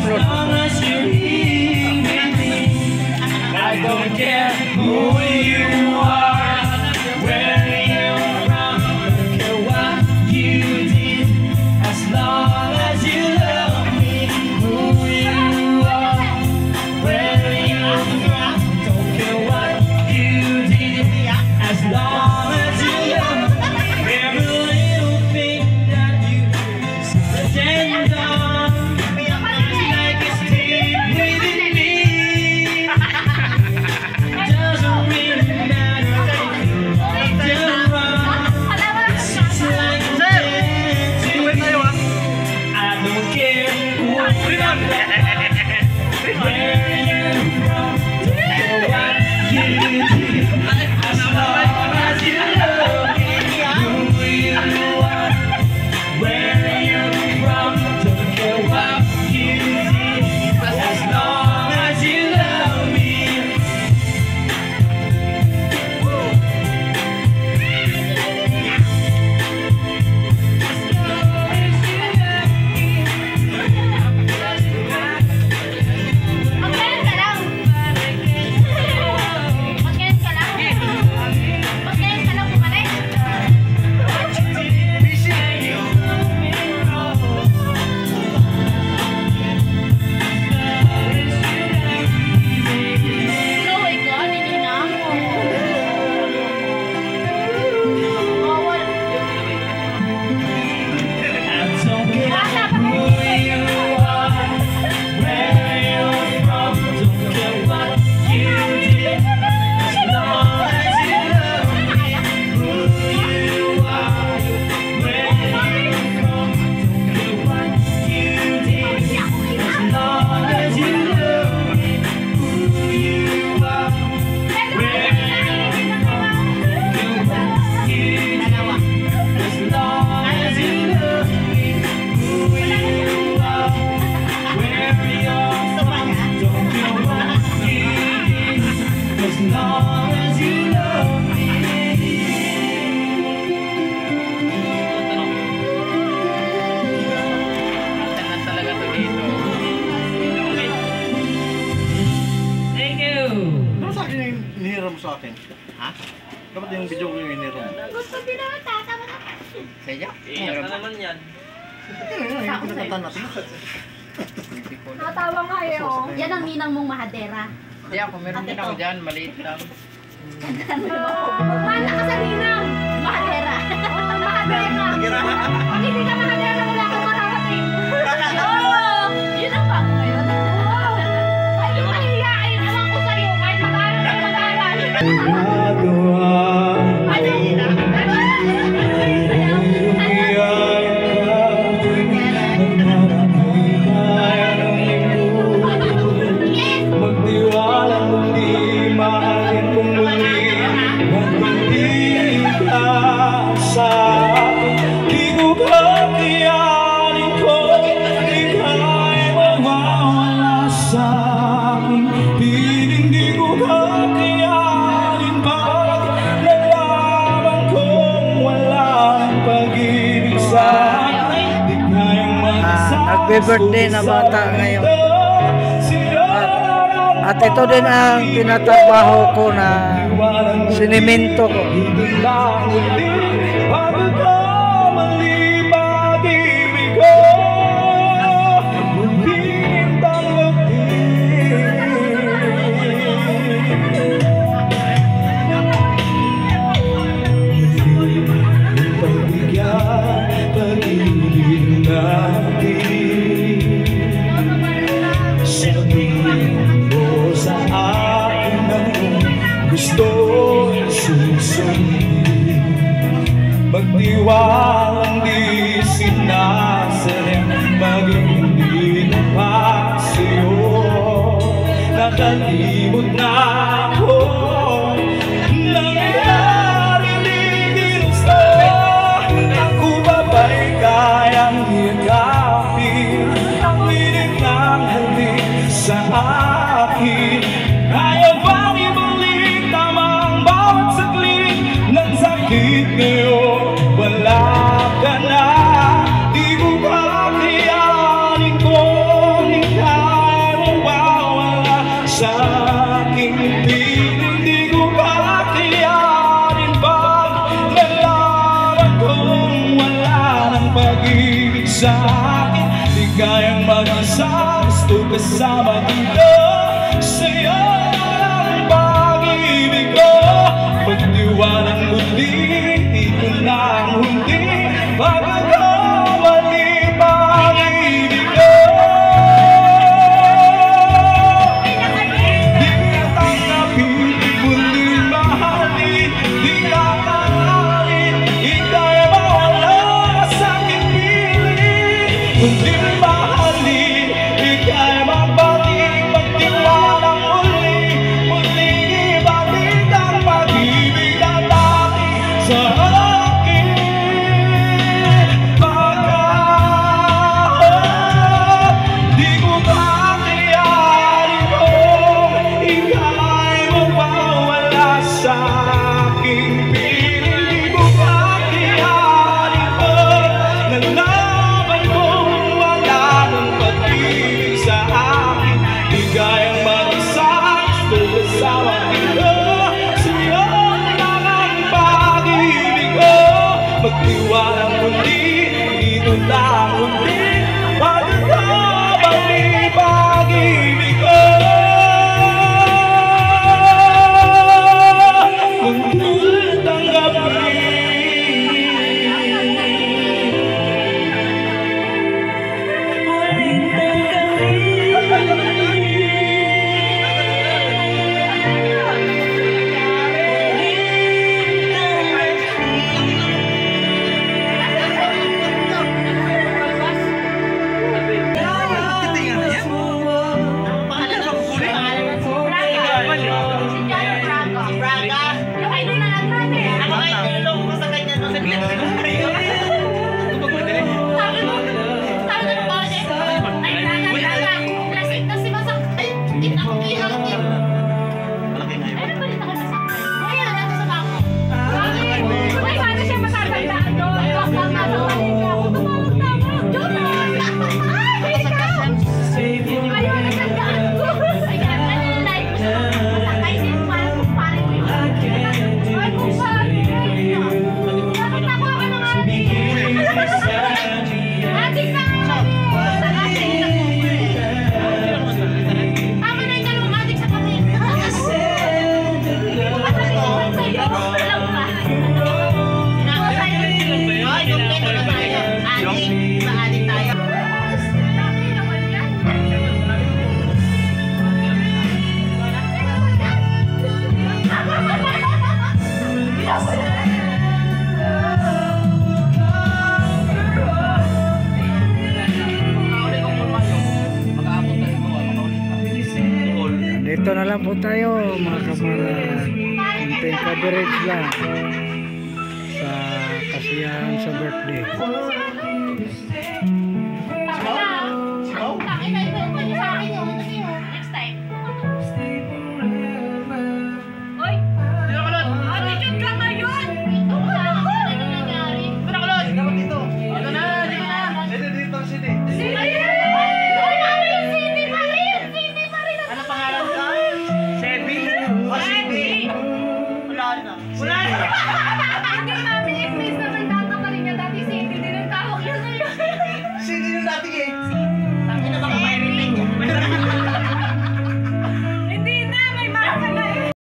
upload. I don't care who you are, where you're from, don't care what you did, as long as you love me. Who you are, where you're from, don't care what you did, as long as you love me. Every little thing that you stand on, like it's deep within me. Doesn't really matter if you're right or wrong. It's just like dancing. I don't care who you are, where you're from, don't care what you did, as long as you love me. Who you are, where you're from, don't care what you did, as long as you love me. Sa akin. Ha? Dapat yung video ko yung hiniro mo. Gusto din naman, tatawa na. Kaya? Iyak na naman yan. Yung pinagkantaan natin. Natawa kayo. Yan ang ninang mong mahadera. Hindi ako, meron din ako dyan, maliit lang. Mana ka sa ninang mahadera. Mahadera. Pag hindi ka mahadera, wala kang mararating. Yun ang bago ngayon. Ay, mahihiyain. Alam ko sa'yo, kahit mag-aaral ka mag-aaral. Magtiwala muli, mahalin kong muli, magbalik ka sa akin. Di ko kakayanin ko, di ka'y mawawala sa akin. Piling di ko kakayanin pag nalaman kong wala ang pag-ibig sa akin. Di kayang mag-isa. Nagbe-birthday na bata ngayon. At ito din ang tinatrabaho ko na sinimento ko. Magdiwalang di sinasarin, maging hindi na pa sa'yo. Nakalimot na ako, nangyari di ginusto. Ako ba ba'y kayang higapin ang linig ng halik sa akin? Kaya bang ibalik tamang bawat saglit ng sakit ngayon? Wala ka na, di ko kakayanin kung ikaw gusto kasama dito. Sa'yo ang pag-ibig ko. Magtiwalang muli, ito na ang huli. Pagkakawali pag-ibig ko. Di ka tanggapin, muling mahalin. Di ka tanggapin, ika'y mawala sa aking piling. Muling mahalin, ika'y magbalik. Magtiwalang muli, muling ibalik ang pag-ibig na dati sa akin. Pagkat di ko kakayanin mo, ika'y magpawala sa aking piling. Di ko kakayanin mo, nalaman kong wala ng pag-ibig sa akin. Ika'y ang mag-isa, gusto kasama kita. Sa'yo lang ang pag-ibig ko. Magtiwalang muli, ito na ang huli. Pagkakabali pag-ibig ko. Muling tanggapin. Malaki nga yun. Dito na lang po tayo mga kamarad. Konting coverage lang sa kasiyahan sa birthday.